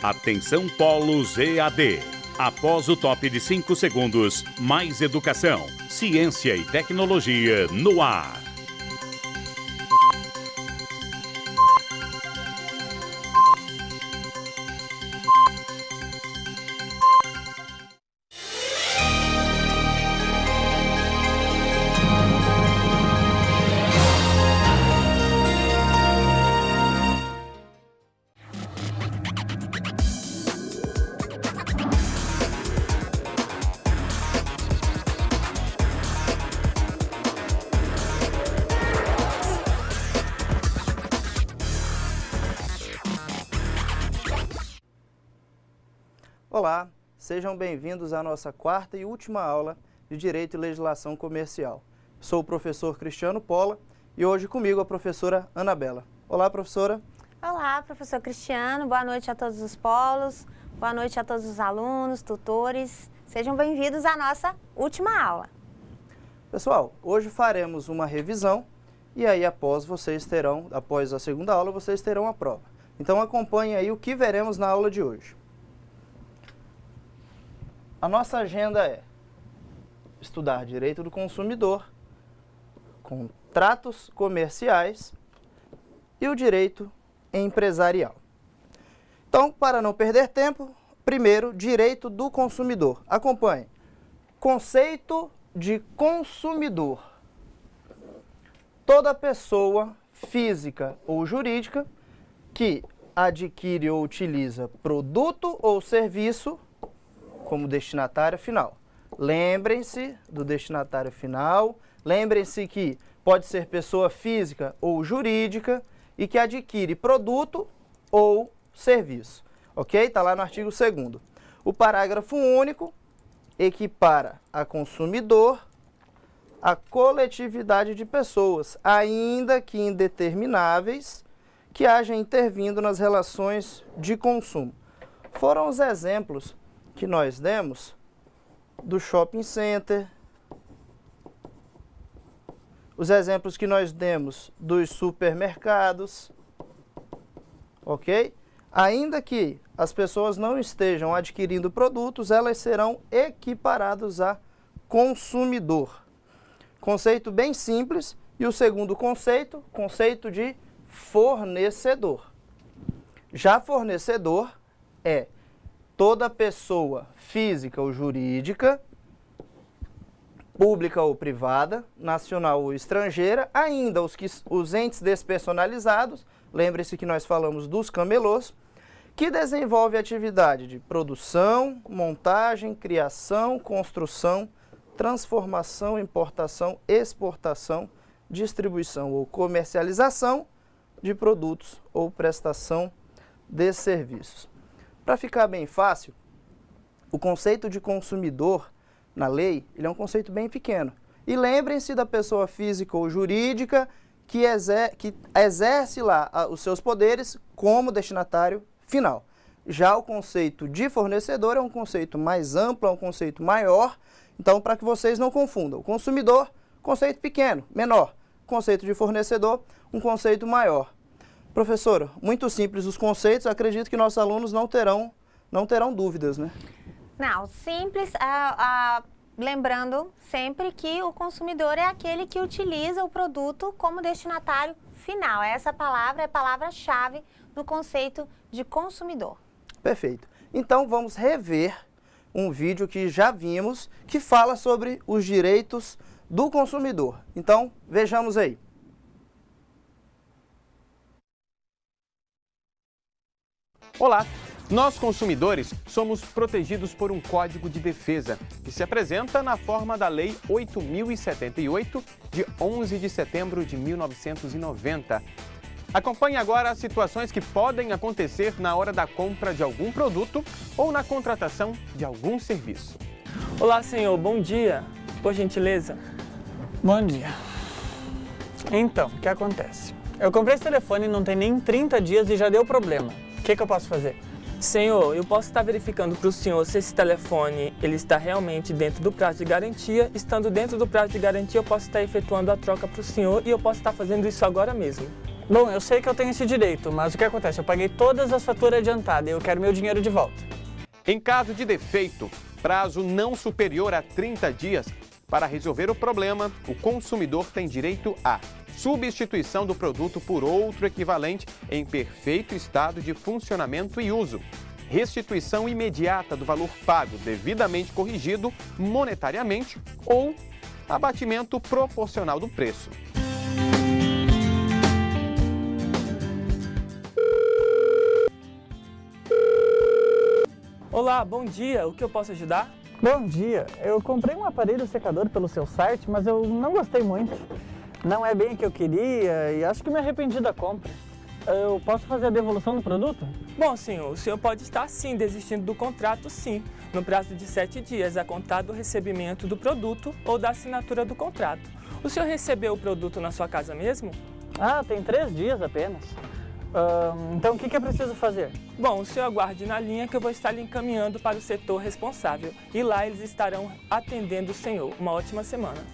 Atenção Polos EAD. Após o top de 5 segundos, mais educação, ciência e tecnologia no ar. Olá, sejam bem-vindos à nossa quarta e última aula de Direito e Legislação Comercial. Sou o professor Cristiano Pola e hoje comigo a professora Anabela. Olá, professora. Olá, professor Cristiano. Boa noite a todos os polos, boa noite a todos os alunos, tutores. Sejam bem-vindos à nossa última aula. Pessoal, hoje faremos uma revisão e aí após a segunda aula, vocês terão a prova. Então acompanhem aí o que veremos na aula de hoje. A nossa agenda é estudar direito do consumidor, contratos comerciais e o direito empresarial. Então, para não perder tempo, primeiro, direito do consumidor. Acompanhe. Conceito de consumidor. Toda pessoa física ou jurídica que adquire ou utiliza produto ou serviço como destinatário final. Lembrem-se do destinatário final, lembrem-se que pode ser pessoa física ou jurídica e que adquire produto ou serviço. Ok? Está lá no artigo 2º. O parágrafo único equipara a consumidor a coletividade de pessoas, ainda que indetermináveis, que haja intervindo nas relações de consumo. Foram os exemplos que nós demos do shopping center, os exemplos que nós demos dos supermercados, ok? Ainda que as pessoas não estejam adquirindo produtos, elas serão equiparadas a consumidor. Conceito bem simples. E o segundo conceito, conceito de fornecedor. Já fornecedor é toda pessoa física ou jurídica, pública ou privada, nacional ou estrangeira, ainda os entes despersonalizados, lembre-se que nós falamos dos camelôs, que desenvolve atividade de produção, montagem, criação, construção, transformação, importação, exportação, distribuição ou comercialização de produtos ou prestação de serviços. Para ficar bem fácil, o conceito de consumidor na lei, ele é um conceito bem pequeno. E lembrem-se da pessoa física ou jurídica que exerce lá os seus poderes como destinatário final. Já o conceito de fornecedor é um conceito mais amplo, é um conceito maior. Então, para que vocês não confundam, o consumidor, conceito pequeno, menor. Conceito de fornecedor, um conceito maior. Professora, muito simples os conceitos, acredito que nossos alunos não terão dúvidas, né? Não, simples, lembrando sempre que o consumidor é aquele que utiliza o produto como destinatário final. Essa palavra é a palavra-chave no conceito de consumidor. Perfeito. Então, vamos rever um vídeo que já vimos, que fala sobre os direitos do consumidor. Então, vejamos aí. Olá! Nós, consumidores, somos protegidos por um Código de Defesa, que se apresenta na forma da Lei 8.078, de 11 de setembro de 1990. Acompanhe agora as situações que podem acontecer na hora da compra de algum produto ou na contratação de algum serviço. Olá, senhor. Bom dia. Por gentileza. Bom dia. Então, o que acontece? Eu comprei esse telefone não tem nem 30 dias e já deu problema. O que eu posso fazer? Senhor, eu posso estar verificando para o senhor se esse telefone ele está realmente dentro do prazo de garantia. Estando dentro do prazo de garantia, eu posso estar efetuando a troca para o senhor e eu posso estar fazendo isso agora mesmo. Bom, eu sei que eu tenho esse direito, mas o que acontece? Eu paguei todas as faturas adiantadas e eu quero meu dinheiro de volta. Em caso de defeito, prazo não superior a 30 dias, para resolver o problema, o consumidor tem direito à substituição do produto por outro equivalente em perfeito estado de funcionamento e uso, restituição imediata do valor pago devidamente corrigido monetariamente ou abatimento proporcional do preço. Olá, bom dia. O que eu posso ajudar? Bom dia. Eu comprei um aparelho secador pelo seu site, mas eu não gostei muito. Não é bem o que eu queria e acho que me arrependi da compra. Eu posso fazer a devolução do produto? Bom, senhor, o senhor pode estar sim desistindo do contrato, sim, no prazo de 7 dias, a contar do recebimento do produto ou da assinatura do contrato. O senhor recebeu o produto na sua casa mesmo? Ah, tem 3 dias apenas. Então o que é preciso fazer? Bom, o senhor aguarde na linha que eu vou estar lhe encaminhando para o setor responsável e lá eles estarão atendendo o senhor. Uma ótima semana.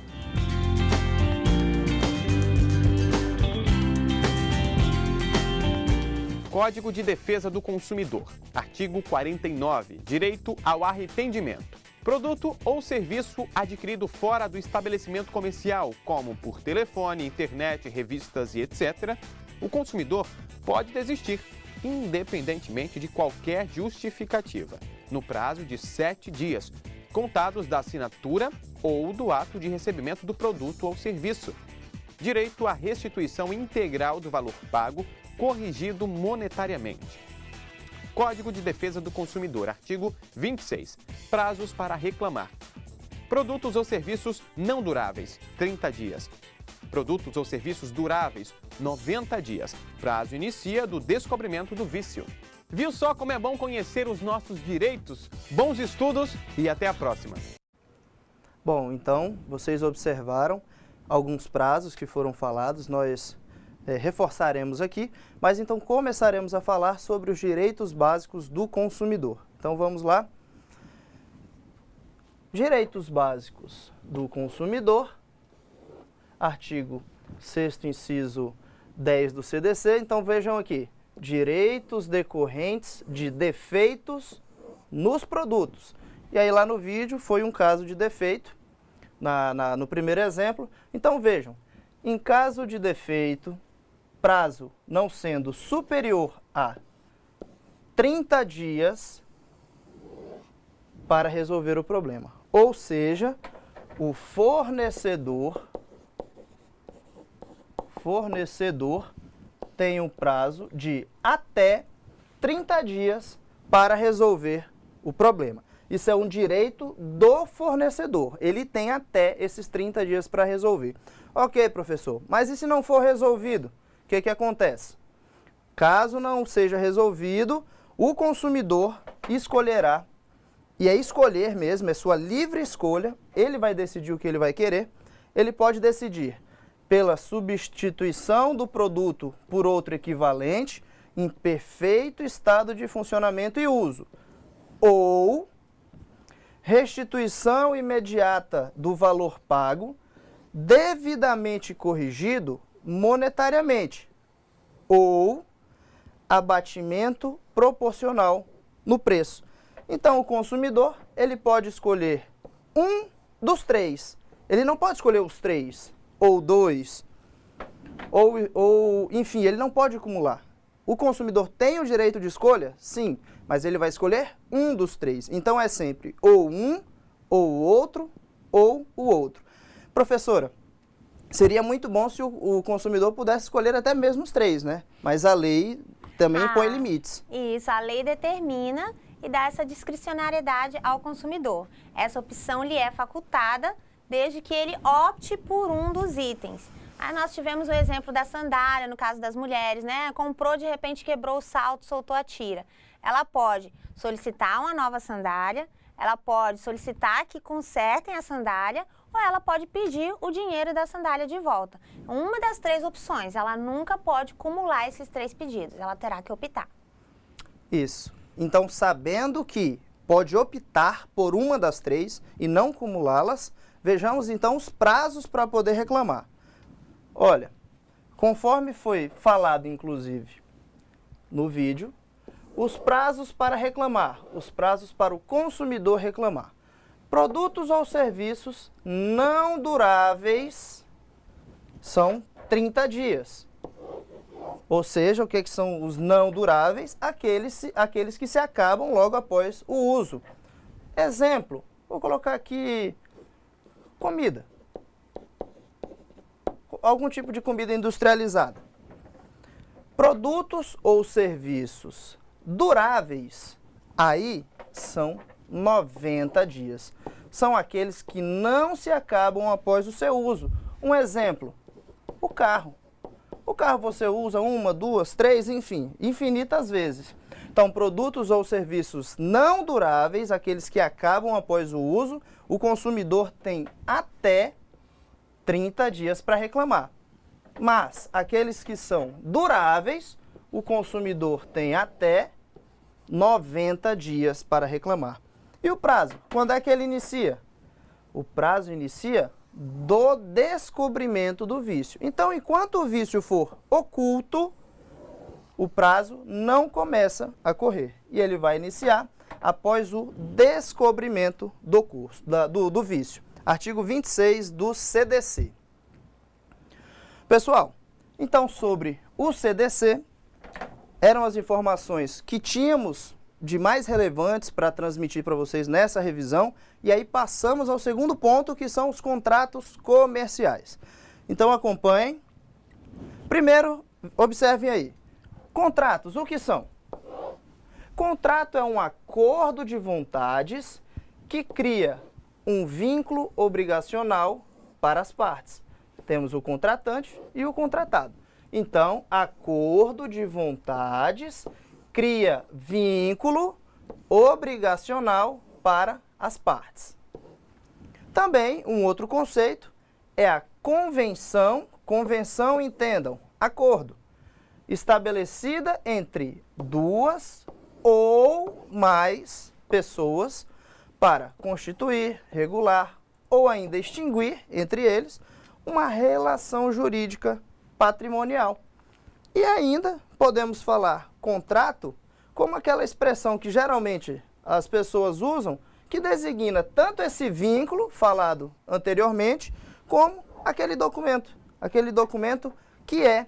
Código de Defesa do Consumidor, artigo 49, direito ao arrependimento. Produto ou serviço adquirido fora do estabelecimento comercial, como por telefone, internet, revistas e etc., o consumidor pode desistir, independentemente de qualquer justificativa, no prazo de 7 dias, contados da assinatura ou do ato de recebimento do produto ou serviço. Direito à restituição integral do valor pago, corrigido monetariamente. Código de Defesa do Consumidor, artigo 26. Prazos para reclamar. Produtos ou serviços não duráveis, 30 dias. Produtos ou serviços duráveis, 90 dias. Prazo inicia do descobrimento do vício. Viu só como é bom conhecer os nossos direitos? Bons estudos e até a próxima. Bom, então, vocês observaram alguns prazos que foram falados, nós reforçaremos aqui, mas então começaremos a falar sobre os direitos básicos do consumidor. Então vamos lá. Direitos básicos do consumidor, artigo 6º inciso 10 do CDC. Então vejam aqui, direitos decorrentes de defeitos nos produtos. E aí lá no vídeo foi um caso de defeito, no primeiro exemplo. Então vejam, em caso de defeito, prazo não sendo superior a 30 dias para resolver o problema. Ou seja, o fornecedor tem um prazo de até 30 dias para resolver o problema. Isso é um direito do fornecedor. Ele tem até esses 30 dias para resolver. Ok, professor, mas e se não for resolvido? O que acontece? Caso não seja resolvido, o consumidor escolherá, e é escolher mesmo, é sua livre escolha, ele vai decidir o que ele vai querer, ele pode decidir pela substituição do produto por outro equivalente em perfeito estado de funcionamento e uso, ou restituição imediata do valor pago, devidamente corrigido monetariamente, ou abatimento proporcional no preço. Então, o consumidor, ele pode escolher um dos três. Ele não pode escolher os 3, ou 2, ou enfim, ele não pode acumular. O consumidor tem o direito de escolha? Sim, mas ele vai escolher um dos 3. Então, é sempre ou um, ou o outro, ou o outro. Professora, seria muito bom se o consumidor pudesse escolher até mesmo os 3, né? Mas a lei também impõe limites. Isso, a lei determina e dá essa discricionariedade ao consumidor. Essa opção lhe é facultada desde que ele opte por um dos itens. Aí nós tivemos o exemplo da sandália, no caso das mulheres, né? Comprou, de repente quebrou o salto, soltou a tira. Ela pode solicitar uma nova sandália, ela pode solicitar que consertem a sandália, ou ela pode pedir o dinheiro da sandália de volta. Uma das 3 opções, ela nunca pode acumular esses 3 pedidos, ela terá que optar. Isso. Então, sabendo que pode optar por uma das 3 e não acumulá-las, vejamos então os prazos para poder reclamar. Olha, conforme foi falado, inclusive, no vídeo, os prazos para reclamar, os prazos para o consumidor reclamar. Produtos ou serviços não duráveis são 30 dias. Ou seja, o que são os não duráveis? Aqueles que se acabam logo após o uso. Exemplo, vou colocar aqui comida. Algum tipo de comida industrializada. Produtos ou serviços duráveis, aí são 90 dias. São aqueles que não se acabam após o seu uso. Um exemplo, o carro. O carro você usa uma, duas, três, enfim, infinitas vezes. Então, produtos ou serviços não duráveis, aqueles que acabam após o uso, o consumidor tem até 30 dias para reclamar. Mas aqueles que são duráveis, o consumidor tem até 90 dias para reclamar. E o prazo? Quando é que ele inicia? O prazo inicia do descobrimento do vício. Então, enquanto o vício for oculto, o prazo não começa a correr. E ele vai iniciar após o descobrimento do vício. Artigo 26 do CDC. Pessoal, então sobre o CDC, eram as informações que tínhamos de mais relevantes para transmitir para vocês nessa revisão. E aí passamos ao segundo ponto, que são os contratos comerciais. Então acompanhem. Primeiro, observem aí. Contratos, o que são? Contrato é um acordo de vontades que cria um vínculo obrigacional para as partes. Temos o contratante e o contratado. Então, acordo de vontades cria vínculo obrigacional para as partes. Também, um outro conceito é a convenção. Convenção, entendam, acordo, estabelecida entre duas ou mais pessoas para constituir, regular ou ainda extinguir, entre eles, uma relação jurídica patrimonial. E ainda podemos falar contrato como aquela expressão que geralmente as pessoas usam, que designa tanto esse vínculo falado anteriormente, como aquele documento que é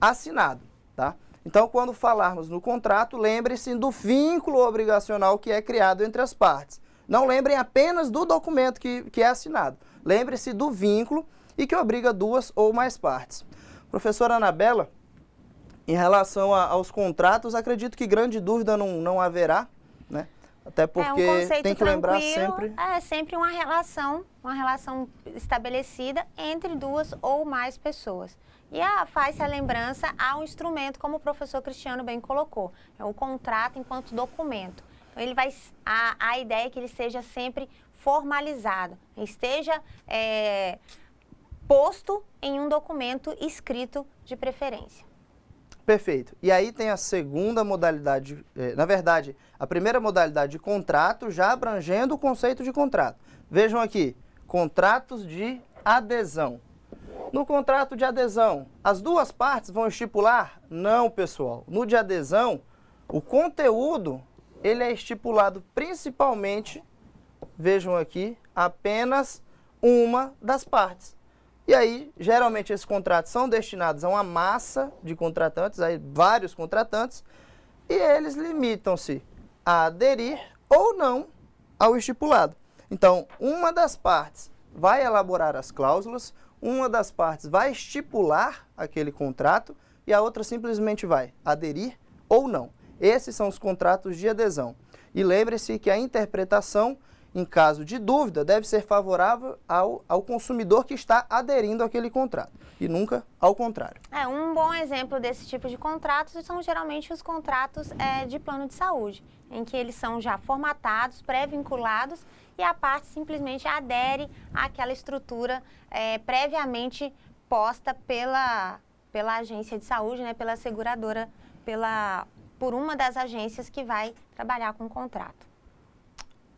assinado, tá? Então, quando falarmos no contrato, lembre-se do vínculo obrigacional que é criado entre as partes. Não lembrem apenas do documento que é assinado. Lembre-se do vínculo e que obriga duas ou mais partes. Professora Anabela, em relação aos contratos, acredito que grande dúvida não haverá, né? Até porque tem que lembrar sempre... É sempre uma relação estabelecida entre duas ou mais pessoas. E faz-se a lembrança ao instrumento, como o professor Cristiano bem colocou. É o contrato enquanto documento. Então, a ideia é que ele seja sempre formalizado, esteja posto em um documento escrito de preferência. Perfeito. E aí tem a segunda modalidade, na verdade, a primeira modalidade de contrato, já abrangendo o conceito de contrato. Vejam aqui, contratos de adesão. No contrato de adesão, as duas partes vão estipular? Não, pessoal. No de adesão, o conteúdo, ele é estipulado principalmente, vejam aqui, apenas uma das partes. E aí, geralmente, esses contratos são destinados a uma massa de contratantes, aí vários contratantes, e eles limitam-se a aderir ou não ao estipulado. Então, uma das partes vai elaborar as cláusulas, uma das partes vai estipular aquele contrato e a outra simplesmente vai aderir ou não. Esses são os contratos de adesão. E lembre-se que a interpretação, em caso de dúvida, deve ser favorável ao consumidor que está aderindo àquele contrato e nunca ao contrário. Um bom exemplo desse tipo de contratos são geralmente os contratos de plano de saúde, em que eles são já formatados, pré-vinculados e a parte simplesmente adere àquela estrutura previamente posta pela agência de saúde, né, pela seguradora, por uma das agências que vai trabalhar com o contrato.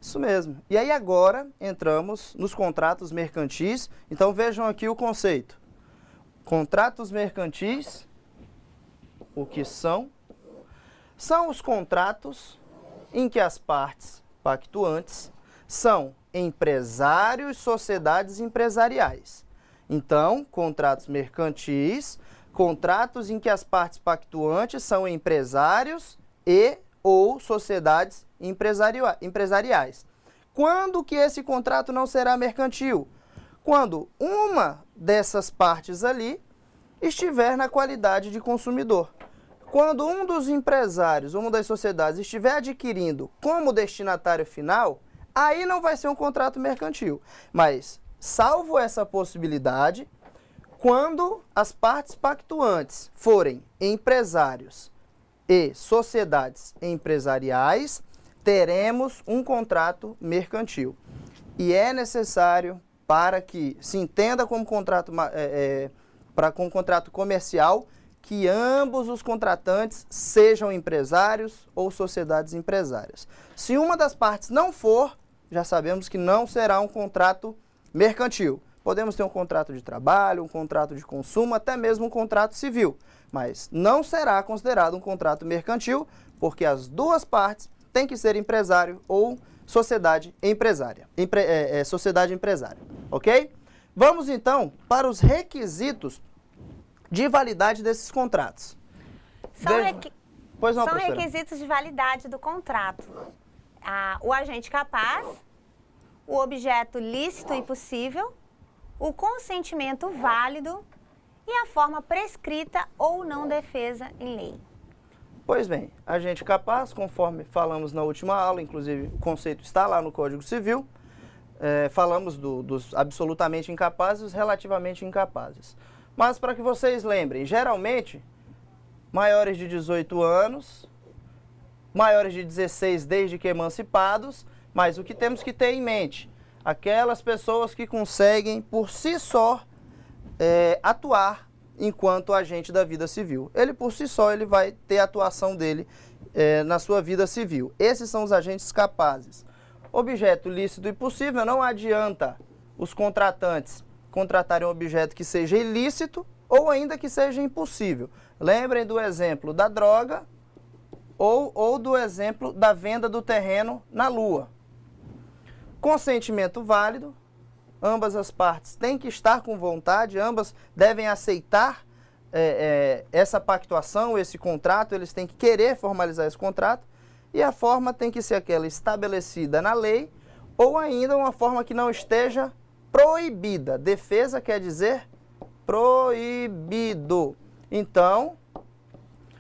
Isso mesmo. E aí agora entramos nos contratos mercantis. Então vejam aqui o conceito. Contratos mercantis, o que são? São os contratos em que as partes pactuantes são empresários, sociedades empresariais. Então, contratos mercantis, contratos em que as partes pactuantes são empresários e ou sociedades empresariais. Quando que esse contrato não será mercantil? Quando uma dessas partes ali estiver na qualidade de consumidor. Quando um dos empresários, uma das sociedades, estiver adquirindo como destinatário final, aí não vai ser um contrato mercantil. Mas, salvo essa possibilidade, quando as partes pactuantes forem empresários e sociedades empresariais, teremos um contrato mercantil. E é necessário, para que se entenda como contrato, como contrato comercial, que ambos os contratantes sejam empresários ou sociedades empresárias. Se uma das partes não for, já sabemos que não será um contrato mercantil. Podemos ter um contrato de trabalho, um contrato de consumo, até mesmo um contrato civil, mas não será considerado um contrato mercantil, porque as duas partes têm que ser empresário ou sociedade empresária. Sociedade empresária, ok? Vamos então para os requisitos de validade desses contratos. São requisitos de validade do contrato. O agente capaz, o objeto lícito e possível, o consentimento válido e a forma prescrita ou não defesa em lei. Pois bem, agente capaz, conforme falamos na última aula, inclusive o conceito está lá no Código Civil, falamos dos absolutamente incapazes e os relativamente incapazes. Mas para que vocês lembrem, geralmente, maiores de 18 anos, maiores de 16 desde que emancipados, mas o que temos que ter em mente? Aquelas pessoas que conseguem por si só atuar enquanto agente da vida civil. Ele por si só ele vai ter a atuação dele na sua vida civil. Esses são os agentes capazes. Objeto lícito e possível, não adianta os contratantes contratarem um objeto que seja ilícito ou ainda que seja impossível. Lembrem do exemplo da droga ou do exemplo da venda do terreno na Lua. Consentimento válido, ambas as partes têm que estar com vontade, ambas devem aceitar essa pactuação, esse contrato, eles têm que querer formalizar esse contrato, e a forma tem que ser aquela estabelecida na lei, ou ainda uma forma que não esteja proibida. Defesa quer dizer proibido. Então,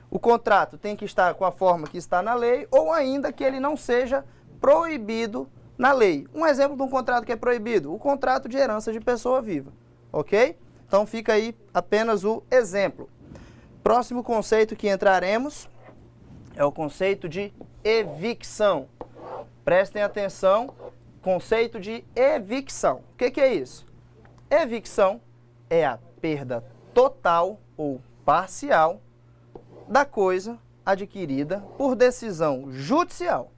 o contrato tem que estar com a forma que está na lei, ou ainda que ele não seja proibido na lei. Um exemplo de um contrato que é proibido, o contrato de herança de pessoa viva, ok? Então fica aí apenas o exemplo. Próximo conceito que entraremos é o conceito de evicção. Prestem atenção, conceito de evicção. O que é isso? Evicção é a perda total ou parcial da coisa adquirida por decisão judicial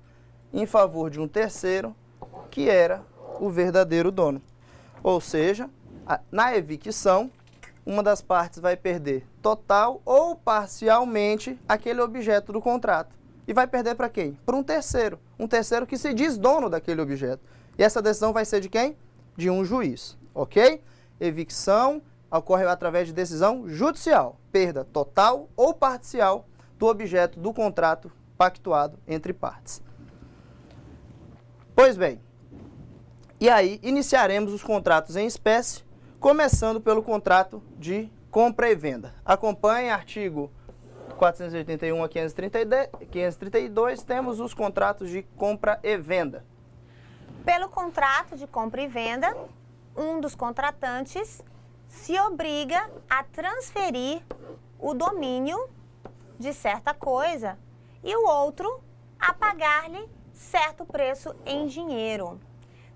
em favor de um terceiro que era o verdadeiro dono. Ou seja, na evicção, uma das partes vai perder total ou parcialmente aquele objeto do contrato. E vai perder para quem? Para um terceiro que se diz dono daquele objeto. E essa decisão vai ser de quem? De um juiz, ok? Evicção ocorre através de decisão judicial, perda total ou parcial do objeto do contrato pactuado entre partes. Pois bem, e aí iniciaremos os contratos em espécie, começando pelo contrato de compra e venda. Acompanhe artigo 481 a 532, temos os contratos de compra e venda. Pelo contrato de compra e venda, um dos contratantes se obriga a transferir o domínio de certa coisa e o outro a pagar-lhe certo preço em dinheiro.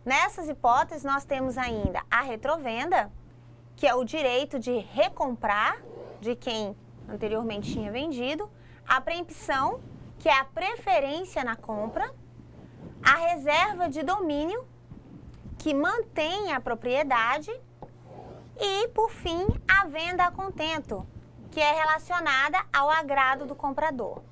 Nessas hipóteses, nós temos ainda a retrovenda, que é o direito de recomprar de quem anteriormente tinha vendido, a preempção, que é a preferência na compra, a reserva de domínio, que mantém a propriedade, E, por fim, a venda a contento, que é relacionada ao agrado do comprador.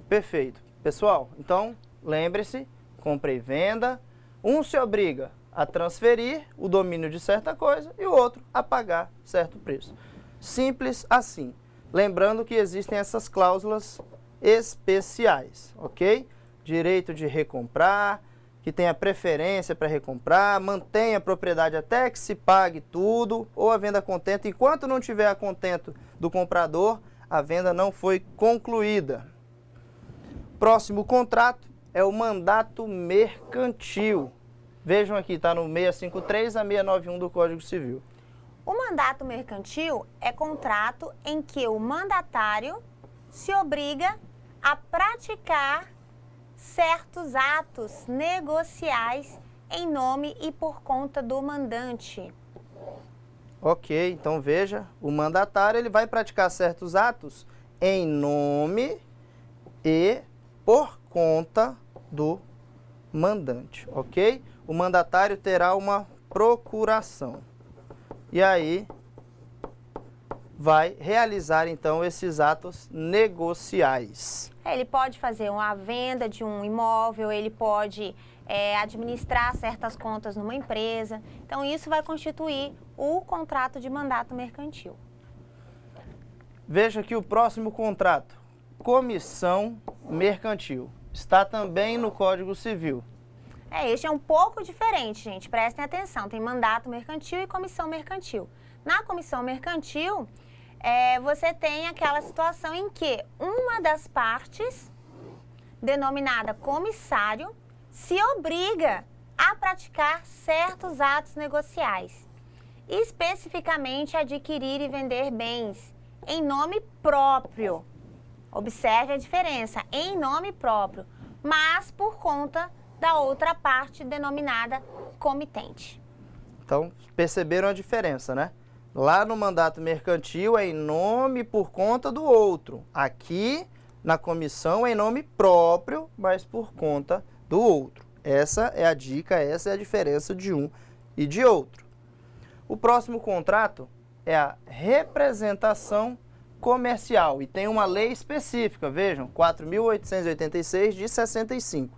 Perfeito. Pessoal, então, lembre-se, compra e venda, um se obriga a transferir o domínio de certa coisa e o outro a pagar certo preço. Simples assim. Lembrando que existem essas cláusulas especiais, ok? Direito de recomprar, que tenha preferência para recomprar, mantenha a propriedade até que se pague tudo, ou a venda a contento. Enquanto não tiver a contento do comprador, a venda não foi concluída. Próximo contrato é o mandato mercantil. Vejam aqui, está no 653 a 691 do Código Civil. O mandato mercantil é contrato em que o mandatário se obriga a praticar certos atos negociais em nome e por conta do mandante. Ok, então veja, o mandatário ele vai praticar certos atos em nome e por conta do mandante, ok? O mandatário terá uma procuração. E aí vai realizar então esses atos negociais. Ele pode fazer uma venda de um imóvel, ele pode administrar certas contas numa empresa. Então, isso vai constituir o contrato de mandato mercantil. Veja aqui o próximo contrato, comissão mercantil. Está também no Código Civil. Este é um pouco diferente, gente. Prestem atenção. Tem mandato mercantil e comissão mercantil. Na comissão mercantil, você tem aquela situação em que uma das partes, denominada comissário, se obriga a praticar certos atos negociais, especificamente adquirir e vender bens em nome próprio. Observe a diferença, em nome próprio, mas por conta da outra parte denominada comitente. Então, perceberam a diferença, né? Lá no mandato mercantil é em nome por conta do outro. Aqui, na comissão, é em nome próprio, mas por conta do outro. Essa é a dica, essa é a diferença de um e de outro. O próximo contrato é a representação comercial e tem uma lei específica, vejam, 4.886 de 65.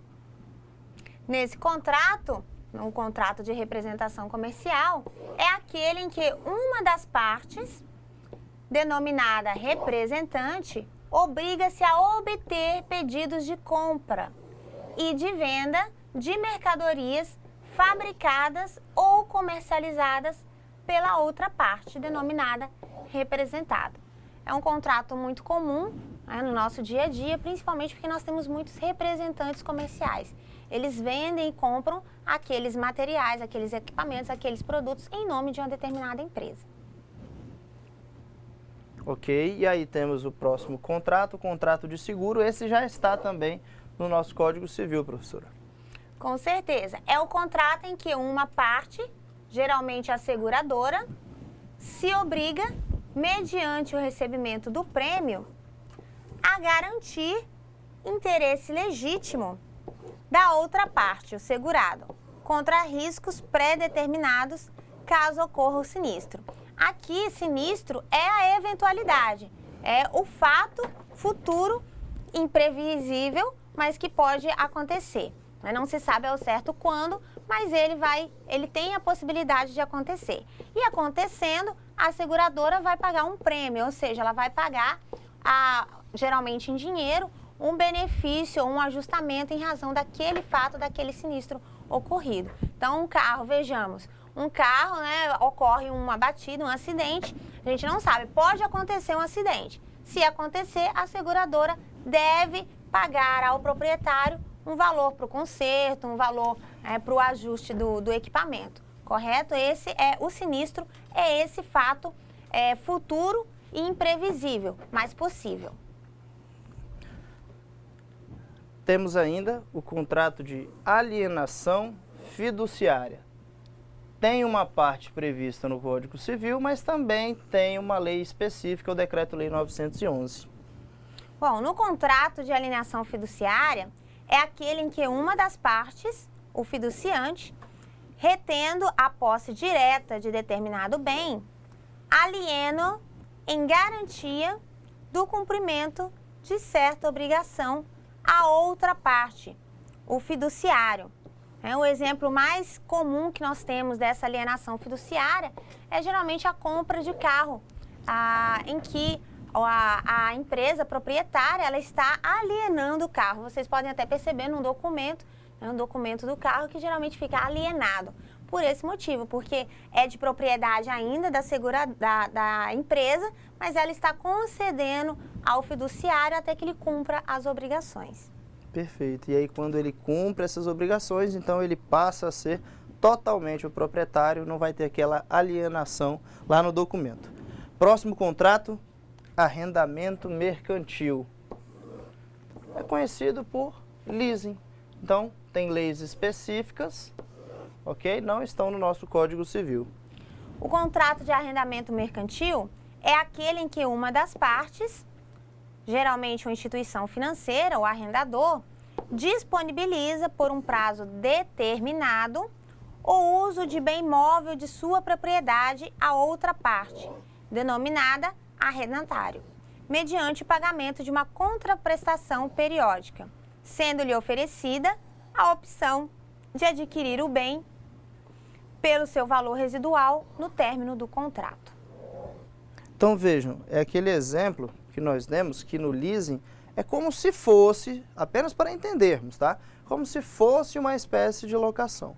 Nesse contrato, um contrato de representação comercial, é aquele em que uma das partes, denominada representante, obriga-se a obter pedidos de compra e de venda de mercadorias fabricadas ou comercializadas pela outra parte, denominada representado. É um contrato muito comum, né, no nosso dia a dia, principalmente porque nós temos muitos representantes comerciais. Eles vendem e compram aqueles materiais, aqueles equipamentos, aqueles produtos em nome de uma determinada empresa. Ok, e aí temos o próximo contrato, o contrato de seguro. Esse já está também no nosso Código Civil, professora. Com certeza. É o contrato em que uma parte, geralmente a seguradora, se obriga, mediante o recebimento do prêmio, a garantir interesse legítimo da outra parte, o segurado, contra riscos pré-determinados caso ocorra o sinistro. Aqui, sinistro é a eventualidade, é o fato futuro imprevisível, mas que pode acontecer. Não se sabe ao certo quando, mas ele tem a possibilidade de acontecer. E acontecendo, a seguradora vai pagar um prêmio, ou seja, ela vai pagar, geralmente em dinheiro, um benefício ou um ajustamento em razão daquele fato, daquele sinistro ocorrido. Então, um carro, vejamos, um carro, né, ocorre uma batida, um acidente, a gente não sabe, pode acontecer um acidente. Se acontecer, a seguradora deve pagar ao proprietário um valor para o conserto, um valor para o ajuste do equipamento, correto? Esse é o sinistro, é esse fato futuro e imprevisível, mas possível. Temos ainda o contrato de alienação fiduciária. Tem uma parte prevista no Código Civil, mas também tem uma lei específica, o Decreto-Lei 911. Bom, no contrato de alienação fiduciária, é aquele em que uma das partes, o fiduciante, retendo a posse direta de determinado bem, alieno em garantia do cumprimento de certa obrigação a outra parte, o fiduciário. O exemplo mais comum que nós temos dessa alienação fiduciária é geralmente a compra de carro, em que a empresa proprietária ela está alienando o carro. Vocês podem até perceber num documento, um documento do carro que geralmente fica alienado. Por esse motivo, porque é de propriedade ainda da empresa, mas ela está concedendo ao fiduciário até que ele cumpra as obrigações. Perfeito. E aí, quando ele cumpre essas obrigações, então ele passa a ser totalmente o proprietário, não vai ter aquela alienação lá no documento. Próximo contrato, arrendamento mercantil. É conhecido por leasing. Então, tem leis específicas, ok? Não estão no nosso Código Civil. O contrato de arrendamento mercantil é aquele em que uma das partes, geralmente uma instituição financeira ou arrendador, disponibiliza por um prazo determinado o uso de bem móvel de sua propriedade a outra parte, denominada arrendatário, mediante o pagamento de uma contraprestação periódica, sendo-lhe oferecida a opção de adquirir o bem pelo seu valor residual no término do contrato. Então vejam, é aquele exemplo que nós demos que no leasing é como se fosse, apenas para entendermos, tá? Como se fosse uma espécie de locação.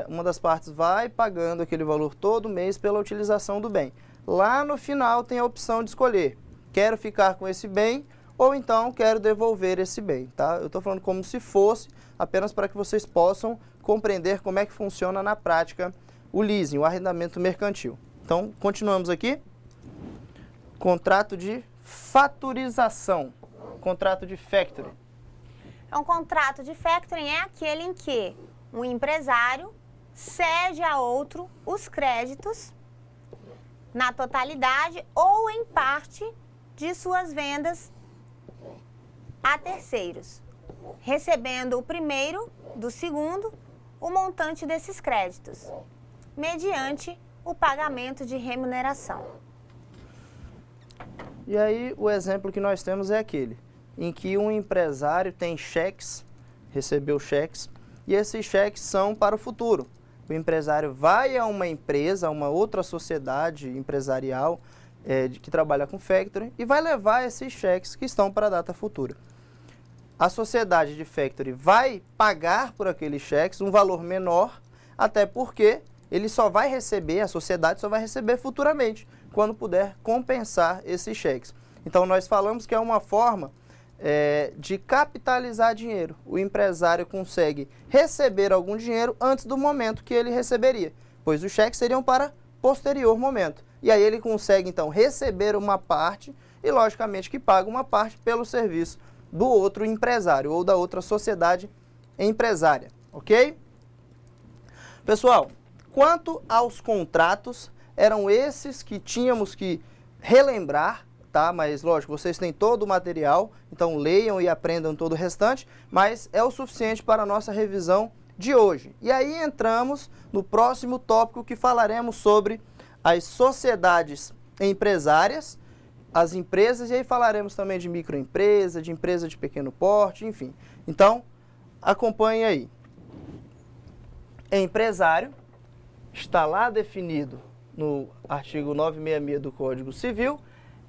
Uma das partes vai pagando aquele valor todo mês pela utilização do bem. Lá no final tem a opção de escolher, quero ficar com esse bem ou então quero devolver esse bem, tá? Eu estou falando como se fosse, apenas para que vocês possam compreender como é que funciona na prática o leasing, o arrendamento mercantil. Então, continuamos aqui. Contrato de faturização, contrato de factoring. Um contrato de factoring é aquele em que um empresário cede a outro os créditos na totalidade ou em parte de suas vendas a terceiros, recebendo o primeiro do segundo o montante desses créditos, mediante o pagamento de remuneração. E aí o exemplo que nós temos é aquele em que um empresário tem cheques, recebeu cheques, e esses cheques são para o futuro. O empresário vai a uma empresa, a uma outra sociedade empresarial que trabalha com factoring e vai levar esses cheques que estão para a data futura. A sociedade de factoring vai pagar por aqueles cheques um valor menor, até porque ele só vai receber, a sociedade só vai receber futuramente, quando puder compensar esses cheques. Então nós falamos que é uma forma de capitalizar dinheiro. O empresário consegue receber algum dinheiro antes do momento que ele receberia, pois os cheques seriam para posterior momento. E aí ele consegue então receber uma parte e logicamente que paga uma parte pelo serviço do outro empresário ou da outra sociedade empresária, ok? Pessoal, quanto aos contratos, eram esses que tínhamos que relembrar, tá? Mas lógico, vocês têm todo o material, então leiam e aprendam todo o restante, mas é o suficiente para a nossa revisão de hoje. E aí entramos no próximo tópico que falaremos sobre as sociedades empresárias, as empresas, e aí falaremos também de microempresa, de empresa de pequeno porte, enfim. Então, acompanhe aí. Empresário está lá definido no artigo 966 do Código Civil,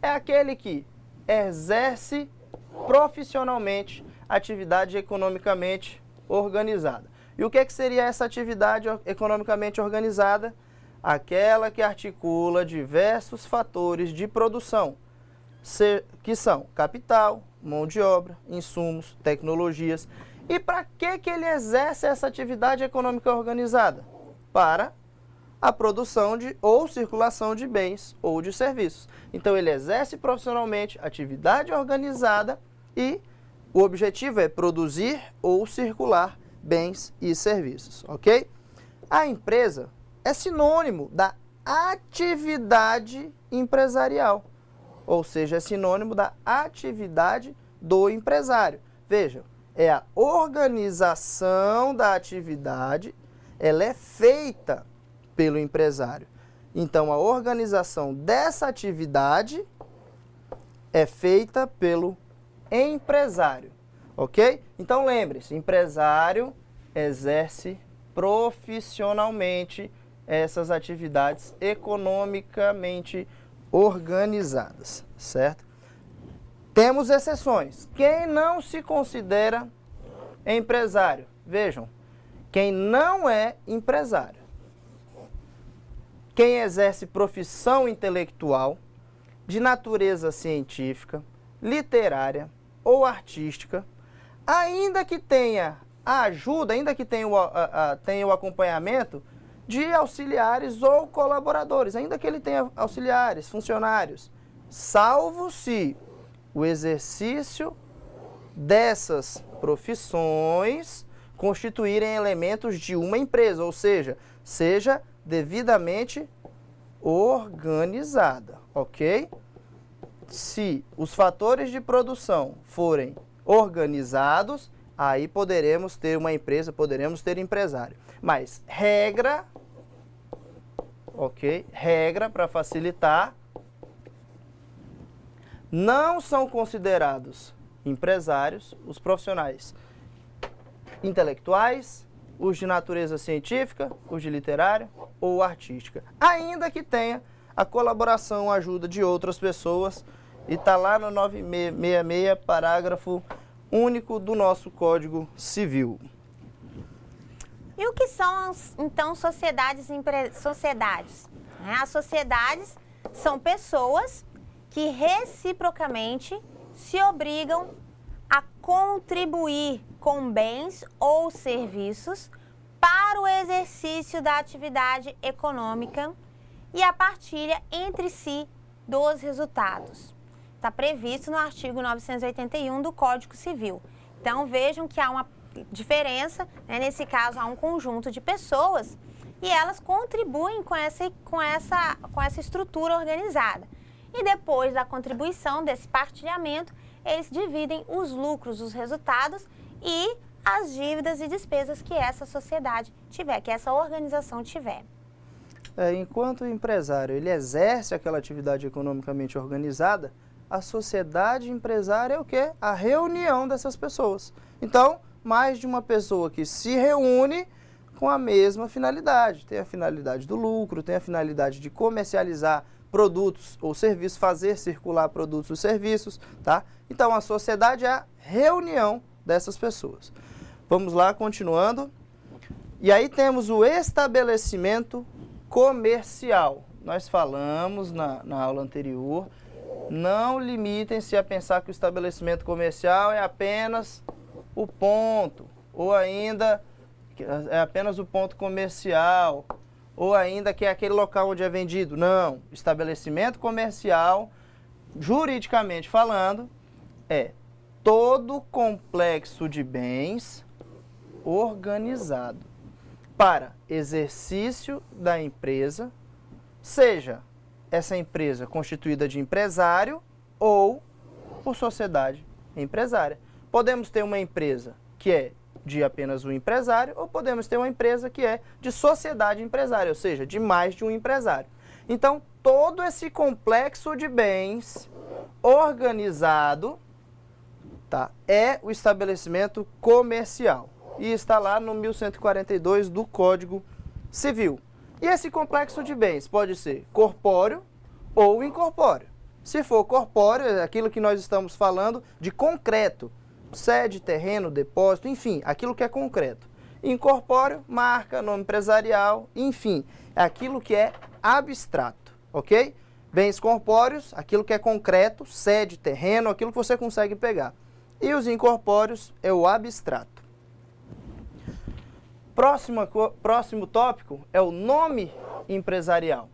é aquele que exerce profissionalmente atividade economicamente organizada. E o que seria essa atividade economicamente organizada? Aquela que articula diversos fatores de produção, que são capital, mão de obra, insumos, tecnologias. E para que ele exerce essa atividade econômica organizada? Para a produção ou circulação de bens ou de serviços. Então ele exerce profissionalmente atividade organizada e o objetivo é produzir ou circular bens e serviços, ok? A empresa é sinônimo da atividade empresarial, ou seja, é sinônimo da atividade do empresário. Veja, é a organização da atividade ela é feita pelo empresário. Então, a organização dessa atividade é feita pelo empresário, ok? Então, lembre-se, empresário exerce profissionalmente essas atividades economicamente organizadas, certo? Temos exceções. Quem não se considera empresário? Vejam, quem não é empresário, quem exerce profissão intelectual de natureza científica, literária ou artística, ainda que tenha a ajuda, ainda que tenha o acompanhamento de auxiliares ou colaboradores, ainda que ele tenha auxiliares, funcionários, salvo se o exercício dessas profissões constituírem elementos de uma empresa, ou seja, seja devidamente organizada, ok? Se os fatores de produção forem organizados, aí poderemos ter uma empresa, poderemos ter empresário. Mas regra, ok? Regra para facilitar, não são considerados empresários os profissionais intelectuais, os de natureza científica, os de literária ou artística. Ainda que tenha a colaboração, a ajuda de outras pessoas, e está lá no 966, parágrafo único do nosso Código Civil. E o que são, então, sociedades? As sociedades são pessoas que reciprocamente se obrigam a contribuir com bens ou serviços para o exercício da atividade econômica e a partilha entre si dos resultados. Está previsto no artigo 981 do Código Civil. Então, vejam que há uma diferença, né? Nesse caso, há um conjunto de pessoas e elas contribuem com essa estrutura organizada. E depois da contribuição, desse partilhamento, eles dividem os lucros, os resultados e as dívidas e despesas que essa sociedade tiver, que essa organização tiver. Enquanto o empresário ele exerce aquela atividade economicamente organizada, a sociedade empresária é o quê? A reunião dessas pessoas. Então, mais de uma pessoa que se reúne com a mesma finalidade. Tem a finalidade do lucro, tem a finalidade de comercializar produtos ou serviços, fazer circular produtos ou serviços, tá? Então, a sociedade é a reunião dessas pessoas. Vamos lá, continuando. E aí temos o estabelecimento comercial. Nós falamos na aula anterior, não limitem-se a pensar que o estabelecimento comercial é apenas o ponto, ou ainda é apenas o ponto comercial, ou ainda que é aquele local onde é vendido. Não, estabelecimento comercial, juridicamente falando, é todo complexo de bens organizado para exercício da empresa, seja essa empresa constituída de empresário ou por sociedade empresária. Podemos ter uma empresa que é de apenas um empresário ou podemos ter uma empresa que é de sociedade empresária, ou seja, de mais de um empresário. Então, todo esse complexo de bens organizado, tá, é o estabelecimento comercial. E está lá no 1142 do Código Civil. E esse complexo de bens pode ser corpóreo ou incorpóreo. Se for corpóreo, é aquilo que nós estamos falando de concreto. Sede, terreno, depósito, enfim, aquilo que é concreto. Incorpóreo, marca, nome empresarial, enfim, é aquilo que é abstrato, ok? Bens corpóreos, aquilo que é concreto, sede, terreno, aquilo que você consegue pegar. E os incorpóreos é o abstrato. Próximo tópico é o nome empresarial.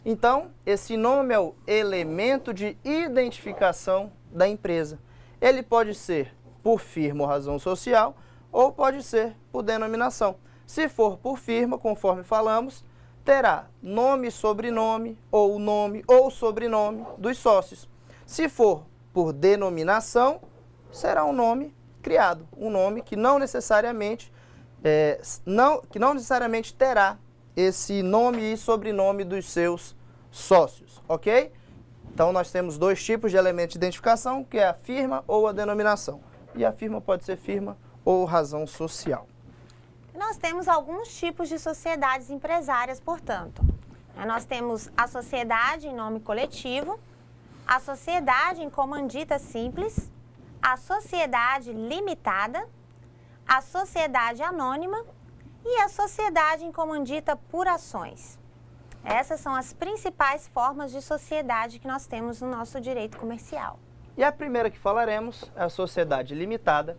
Então, esse nome é o elemento de identificação da empresa. Ele pode ser por firma ou razão social, ou pode ser por denominação. Se for por firma, conforme falamos, terá nome e sobrenome, ou nome ou sobrenome dos sócios. Se for por denominação, será um nome criado, um nome que não necessariamente que não necessariamente terá esse nome e sobrenome dos seus sócios, ok? Então, nós temos dois tipos de elementos de identificação, que é a firma ou a denominação. E a firma pode ser firma ou razão social. Nós temos alguns tipos de sociedades empresárias, portanto. Nós temos a sociedade em nome coletivo, a sociedade em comandita simples, a sociedade limitada, a sociedade anônima e a sociedade em comandita por ações. Essas são as principais formas de sociedade que nós temos no nosso direito comercial. E a primeira que falaremos é a sociedade limitada,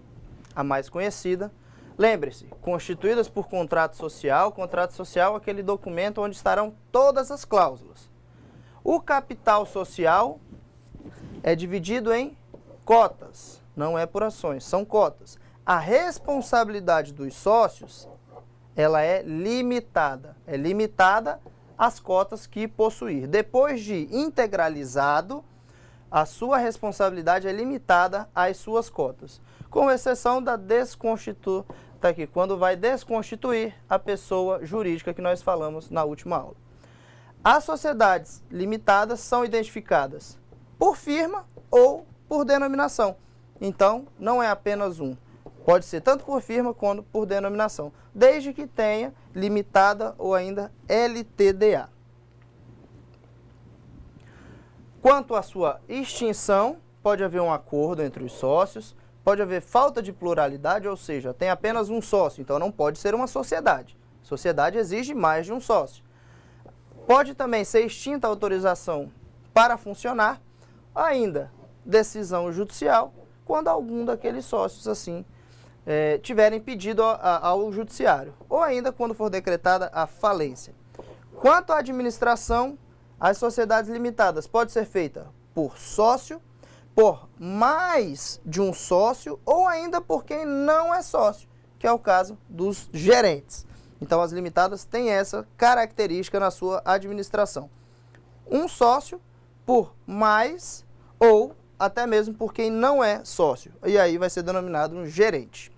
a mais conhecida. Lembre-se, constituídas por contrato social é aquele documento onde estarão todas as cláusulas. O capital social é dividido em cotas, não é por ações, são cotas. A responsabilidade dos sócios, ela é limitada às cotas que possuir. Depois de integralizado, a sua responsabilidade é limitada às suas cotas, com exceção da quando vai desconstituir a pessoa jurídica que nós falamos na última aula. As sociedades limitadas são identificadas por firma ou por denominação. Então, não é apenas um. Pode ser tanto por firma quanto por denominação, desde que tenha limitada ou ainda LTDA. Quanto à sua extinção, pode haver um acordo entre os sócios, pode haver falta de pluralidade, ou seja, tem apenas um sócio, então não pode ser uma sociedade. Sociedade exige mais de um sócio. Pode também ser extinta a autorização para funcionar, ainda decisão judicial, quando algum daqueles sócios assim tiverem pedido ao judiciário, ou ainda quando for decretada a falência. Quanto à administração, as sociedades limitadas pode ser feita por sócio, por mais de um sócio ou ainda por quem não é sócio, que é o caso dos gerentes. Então, as limitadas têm essa característica na sua administração. Um sócio por mais ou até mesmo por quem não é sócio. E aí vai ser denominado um gerente.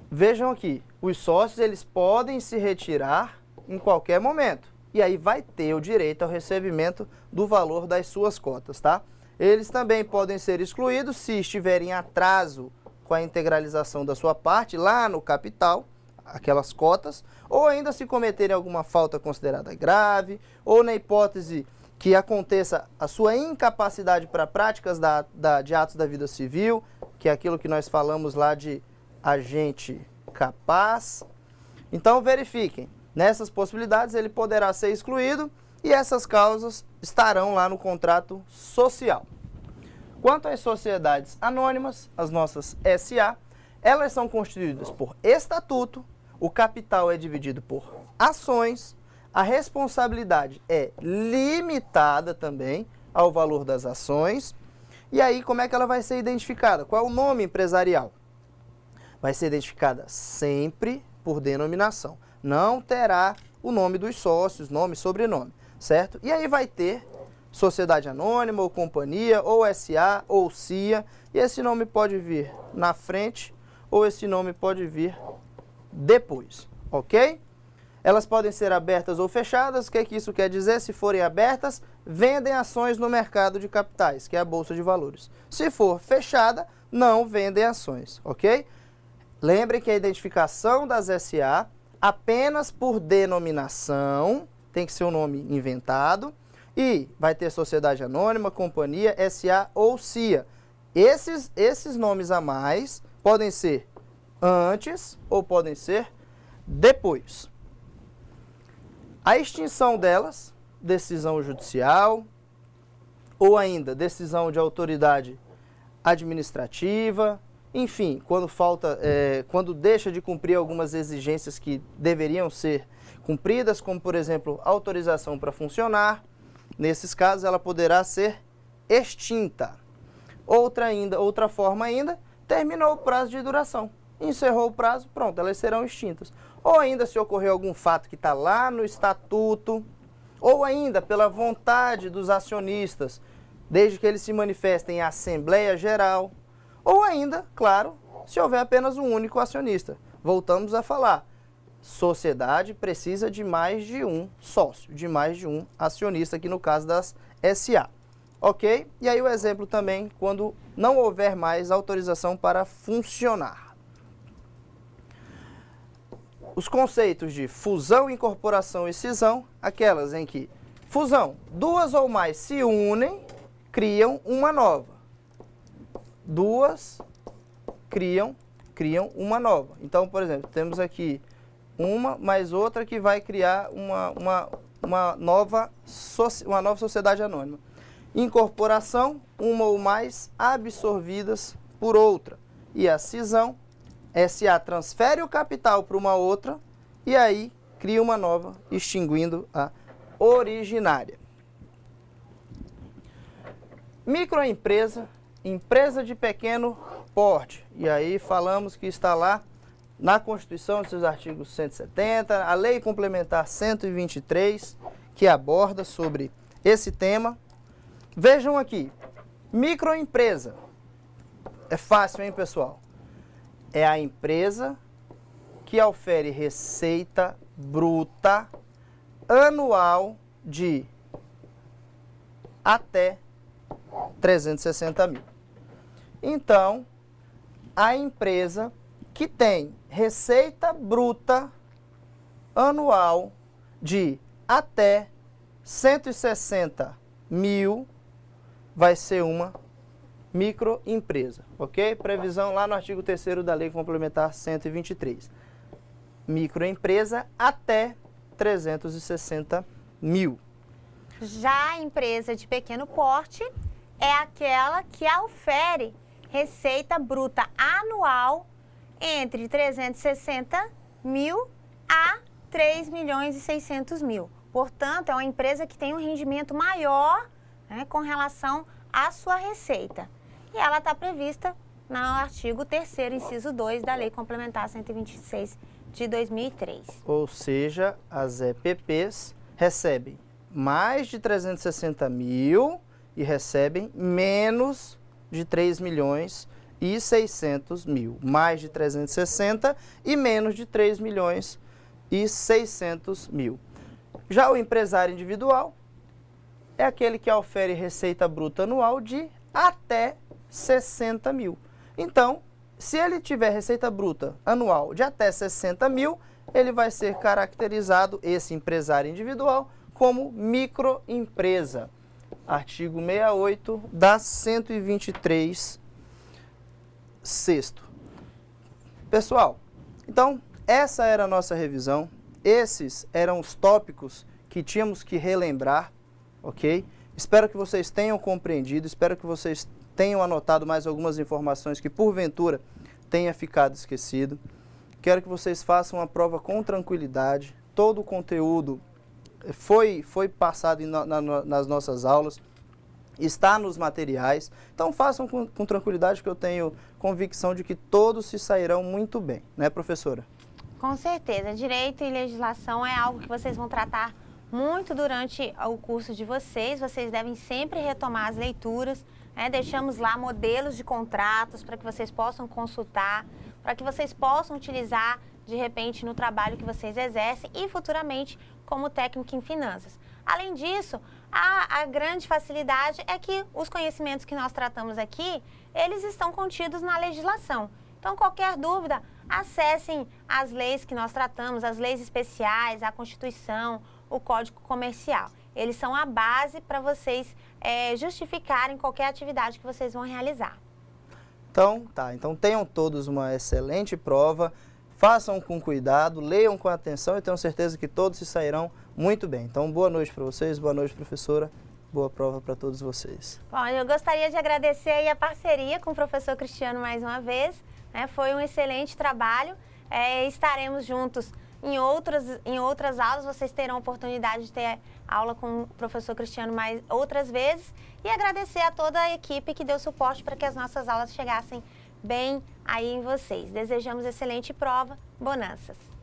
Vejam aqui, os sócios eles podem se retirar em qualquer momento. E aí vai ter o direito ao recebimento do valor das suas cotas, tá? Eles também podem ser excluídos se estiverem em atraso com a integralização da sua parte lá no capital, aquelas cotas, ou ainda se cometerem alguma falta considerada grave, ou na hipótese que aconteça a sua incapacidade para práticas de atos da vida civil, que é aquilo que nós falamos lá de agente capaz. Então verifiquem. Nessas possibilidades, ele poderá ser excluído e essas causas estarão lá no contrato social. Quanto às sociedades anônimas, as nossas SA, elas são constituídas por estatuto, o capital é dividido por ações, a responsabilidade é limitada também ao valor das ações. E aí, como é que ela vai ser identificada? Qual é o nome empresarial? Vai ser identificada sempre por denominação. Não terá o nome dos sócios, nome e sobrenome, certo? E aí vai ter sociedade anônima, ou companhia, ou SA, ou CIA, e esse nome pode vir na frente, ou esse nome pode vir depois, ok? Elas podem ser abertas ou fechadas. O que é que isso quer dizer? Se forem abertas, vendem ações no mercado de capitais, que é a Bolsa de Valores. Se for fechada, não vendem ações, ok? Lembrem que a identificação das SA apenas por denominação, tem que ser um nome inventado, e vai ter sociedade anônima, companhia, SA ou CIA. Esses nomes a mais podem ser antes ou podem ser depois. A extinção delas, decisão judicial, ou ainda decisão de autoridade administrativa, enfim, quando deixa de cumprir algumas exigências que deveriam ser cumpridas, como, por exemplo, autorização para funcionar, nesses casos ela poderá ser extinta. Outra forma ainda, terminou o prazo de duração. Encerrou o prazo, pronto, elas serão extintas. Ou ainda se ocorrer algum fato que está lá no estatuto, ou ainda pela vontade dos acionistas, desde que eles se manifestem em Assembleia Geral, ou ainda, claro, se houver apenas um único acionista. Voltamos a falar, sociedade precisa de mais de um sócio, de mais de um acionista, aqui no caso das SA. Ok? E aí o exemplo também, quando não houver mais autorização para funcionar. Os conceitos de fusão, incorporação e cisão, aquelas em que fusão, duas ou mais se unem, criam uma nova. Duas criam uma nova. Então, por exemplo, temos aqui uma mais outra que vai criar uma nova sociedade anônima. Incorporação, uma ou mais absorvidas por outra. E a cisão, SA transfere o capital para uma outra e aí cria uma nova, extinguindo a originária. Microempresa, empresa de pequeno porte. E aí falamos que está lá na Constituição, nos seus artigos 170, a Lei Complementar 123, que aborda sobre esse tema. Vejam aqui, microempresa. É fácil, hein, pessoal? É a empresa que ofere receita bruta anual de até 360 mil. Então, a empresa que tem receita bruta anual de até 160 mil vai ser uma microempresa, ok? Previsão lá no artigo 3º da Lei Complementar 123. Microempresa até 360 mil. Já a empresa de pequeno porte é aquela que ofere receita bruta anual entre 360 mil a 3 milhões e 600 mil. Portanto, é uma empresa que tem um rendimento maior, né, com relação à sua receita. E ela está prevista no artigo 3º, inciso 2 da Lei Complementar 126 de 2003. Ou seja, as EPPs recebem mais de 360 mil e recebem menos de 3 milhões e 600 mil. Mais de 360 e menos de 3 milhões e 600 mil. Já o empresário individual é aquele que ofere receita bruta anual de até 60 mil. Então, se ele tiver receita bruta anual de até 60 mil, ele vai ser caracterizado, esse empresário individual, como microempresa. Artigo 68 da 123, sexto. Pessoal, então, essa era a nossa revisão. Esses eram os tópicos que tínhamos que relembrar, ok? Espero que vocês tenham compreendido, espero que vocês tenham anotado mais algumas informações que, porventura, tenha ficado esquecido. Quero que vocês façam a prova com tranquilidade. Todo o conteúdo foi passado nas nossas aulas, está nos materiais. Então, façam com tranquilidade, que eu tenho convicção de que todos se sairão muito bem, né, professora? Com certeza. Direito e legislação é algo que vocês vão tratar muito durante o curso de vocês. Vocês devem sempre retomar as leituras, né? Deixamos lá modelos de contratos para que vocês possam consultar, para que vocês possam utilizar, de repente, no trabalho que vocês exercem e futuramente como técnico em finanças. Além disso, a grande facilidade é que os conhecimentos que nós tratamos aqui, eles estão contidos na legislação. Então, qualquer dúvida, acessem as leis que nós tratamos, as leis especiais, a Constituição, o Código Comercial. Eles são a base para vocês justificarem qualquer atividade que vocês vão realizar. Então tenham todos uma excelente prova, façam com cuidado, leiam com atenção e tenho certeza que todos se sairão muito bem. Então, boa noite para vocês, boa noite, professora, boa prova para todos vocês. Bom, eu gostaria de agradecer aí a parceria com o professor Cristiano mais uma vez, né? Foi um excelente trabalho, estaremos juntos em outras aulas, vocês terão oportunidade de ter aula com o professor Cristiano mais outras vezes e agradecer a toda a equipe que deu suporte para que as nossas aulas chegassem bem aí em vocês. Desejamos excelente prova, bonanças!